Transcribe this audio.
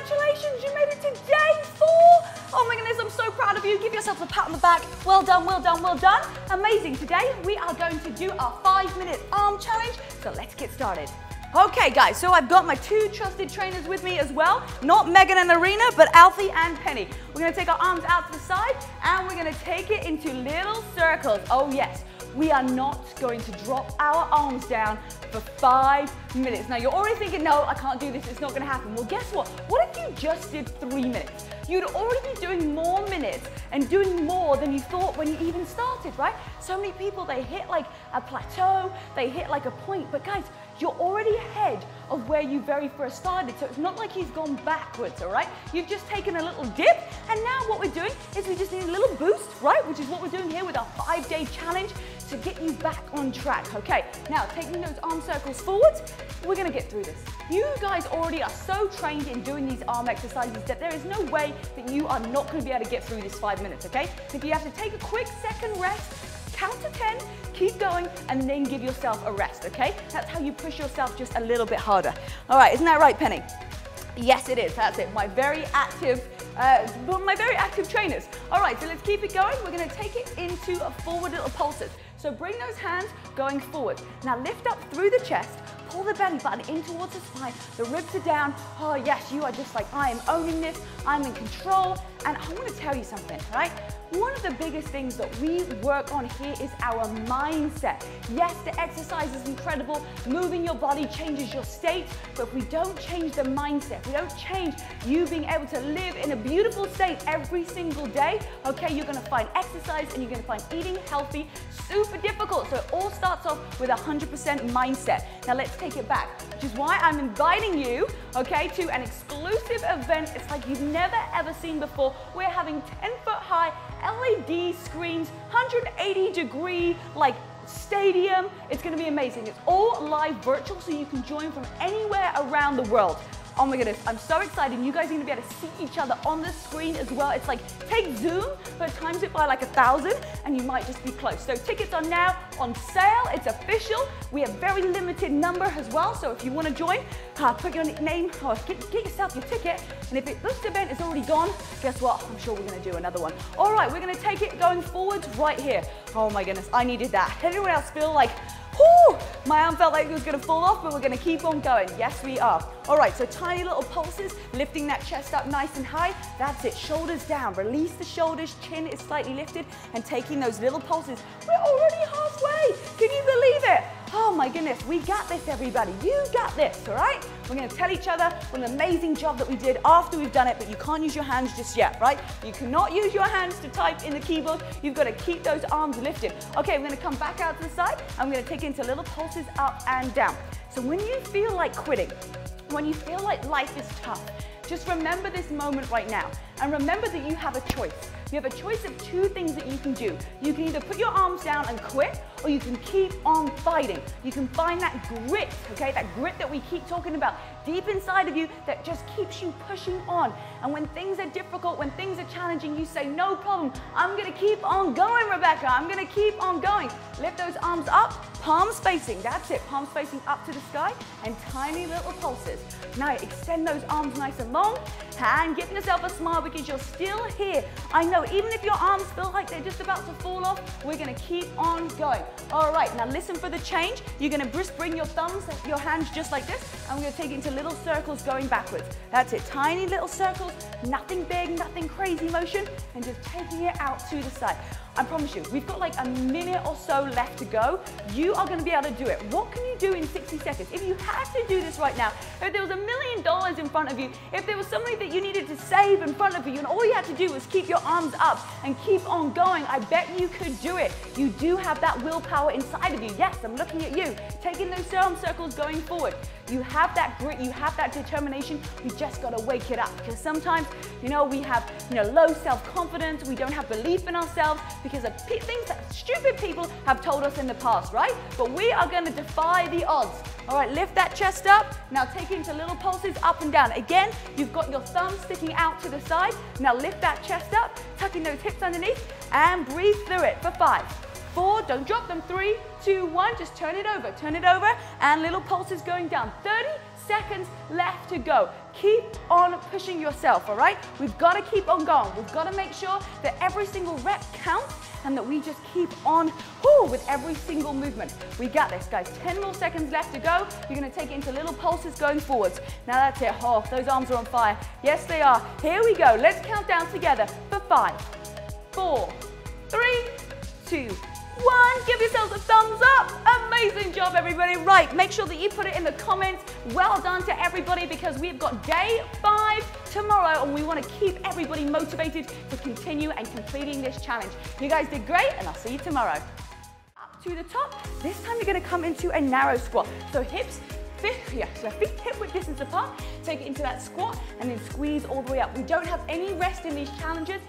Congratulations, you made it to day 4. Oh my goodness, I'm so proud of you. Give yourself a pat on the back. Well done, well done, well done. Amazing. Today we are going to do our 5-minute arm challenge. So let's get started. Okay guys, so I've got my 2 trusted trainers with me as well. Not Megan and Arena, but Alfie and Penny. We're gonna take our arms out to the side and we're gonna take it into little circles. Oh yes, we are not going to drop our arms down for 5 minutes. Now you're already thinking, no, I can't do this, it's not gonna happen. Well, guess what? What if you just did 3 minutes? You'd already be doing more minutes and doing more than you thought when you even started, right? So many people, they hit like a plateau, they hit like a point, but guys, you're already ahead of where you very first started. So it's not like you've gone backwards, all right? You've just taken a little dip, and now what we're doing is we just need a little boost, right? Which is what we're doing here with our 5-day challenge to get you back on track, okay? Now, taking those arm circles forwards, we're gonna get through this. You guys already are so trained in doing these arm exercises that there is no way that you are not gonna be able to get through this 5 minutes, okay? If you have to take a quick second rest, count to 10, keep going, and then give yourself a rest, okay? That's how you push yourself just a little bit harder. All right, isn't that right, Penny? Yes, it is, that's it. My very active trainers. All right, so let's keep it going. We're gonna take it into a forward little pulses. So bring those hands going forward. Now lift up through the chest, pull the belly button in towards the spine, the ribs are down. Oh yes, you are just like, I am owning this, I'm in control. And I wanna tell you something, right? One of the biggest things that we work on here is our mindset. Yes, the exercise is incredible. Moving your body changes your state, but if we don't change the mindset, we don't change you being able to live in a beautiful state every single day, okay, you're gonna find exercise and you're gonna find eating healthy super difficult. So it all starts off with 100% mindset. Now let's take it back, which is why I'm inviting you, okay, to an exclusive event. It's like you've never ever seen before. We're having 10-foot high LED screens, 180-degree like stadium. It's gonna be amazing. It's all live virtual, so you can join from anywhere around the world. Oh my goodness, I'm so excited. You guys are gonna be able to see each other on the screen as well. It's like, take Zoom, but times it by like 1,000, and you might just be close. So tickets are now on sale. It's official. We have very limited number as well. So if you wanna join, put your name, or get yourself your ticket. And if this event is already gone, guess what? I'm sure we're gonna do another one. All right, we're gonna take it going forwards right here. Oh my goodness, I needed that. Anyone else feel like, whoo, my arm felt like it was gonna fall off, but we're gonna keep on going. Yes, we are. All right, so tiny little pulses, lifting that chest up nice and high. That's it, shoulders down. Release the shoulders, chin is slightly lifted, and taking those little pulses. We're already halfway. Can you believe it? Oh my goodness, we got this, everybody. You got this, all right? We're gonna tell each other what an amazing job that we did after we've done it, but you can't use your hands just yet, right? You cannot use your hands to type in the keyboard. You've got to keep those arms lifted. Okay, we're gonna come back out to the side. I'm gonna take it into little pulses up and down. So when you feel like quitting, when you feel like life is tough, just remember this moment right now. And remember that you have a choice. You have a choice of 2 things that you can do. You can either put your arms down and quit, or you can keep on fighting. You can find that grit, okay? That grit that we keep talking about deep inside of you that just keeps you pushing on. And when things are difficult, when things are challenging, you say, no problem. I'm gonna keep on going, Rebecca. I'm gonna keep on going. Lift those arms up, palms facing. That's it, palms facing up to the sky, and tiny little pulses. Now extend those arms nice and long, and give yourself a smile because you're still here. I know, even if your arms feel like they're just about to fall off, we're gonna keep on going. All right, now listen for the change. You're gonna just bring your thumbs, your hands just like this, and we're gonna take it into little circles going backwards. That's it, tiny little circles, nothing big, nothing crazy motion, and just taking it out to the side. I promise you, we've got like a minute or so left to go. You are gonna be able to do it. What can you do in 60 seconds? If you had to do this right now, if there was $1 million in front of you, if there was something that you needed to save in front of you, and all you had to do was keep your arms up and keep on going, I bet you could do it. You do have that willpower inside of you. Yes, I'm looking at you. Taking those arm circles going forward. You have that grit, you have that determination. We just gotta wake it up, because sometimes, we have, low self-confidence. We don't have belief in ourselves because of things that stupid people have told us in the past, right? But we are gonna defy the odds. All right, lift that chest up. Now take it into little pulses up and down. Again, you've got your thumbs sticking out to the side. Now lift that chest up, tucking those hips underneath, and breathe through it for 5, 4, don't drop them, 3, 2, 1, just turn it over, and little pulses going down. 30 seconds left to go. Keep on pushing yourself, all right? We've got to keep on going. We've got to make sure that every single rep counts and that we just keep on with every single movement. We got this, guys. 10 more seconds left to go. You're going to take it into little pulses going forwards. Now that's it. Oh, those arms are on fire. Yes, they are. Here we go. Let's count down together for 5, 4, 3, 2, 1. Give yourselves a thumbs up. Amazing job, everybody. Right, make sure that you put it in the comments. Well done to everybody, because we've got day 5 tomorrow and we want to keep everybody motivated to continue and completing this challenge. You guys did great and I'll see you tomorrow. Up to the top. This time you're going to come into a narrow squat. So hips, feet hip width distance apart. Take it into that squat and then squeeze all the way up. We don't have any rest in these challenges.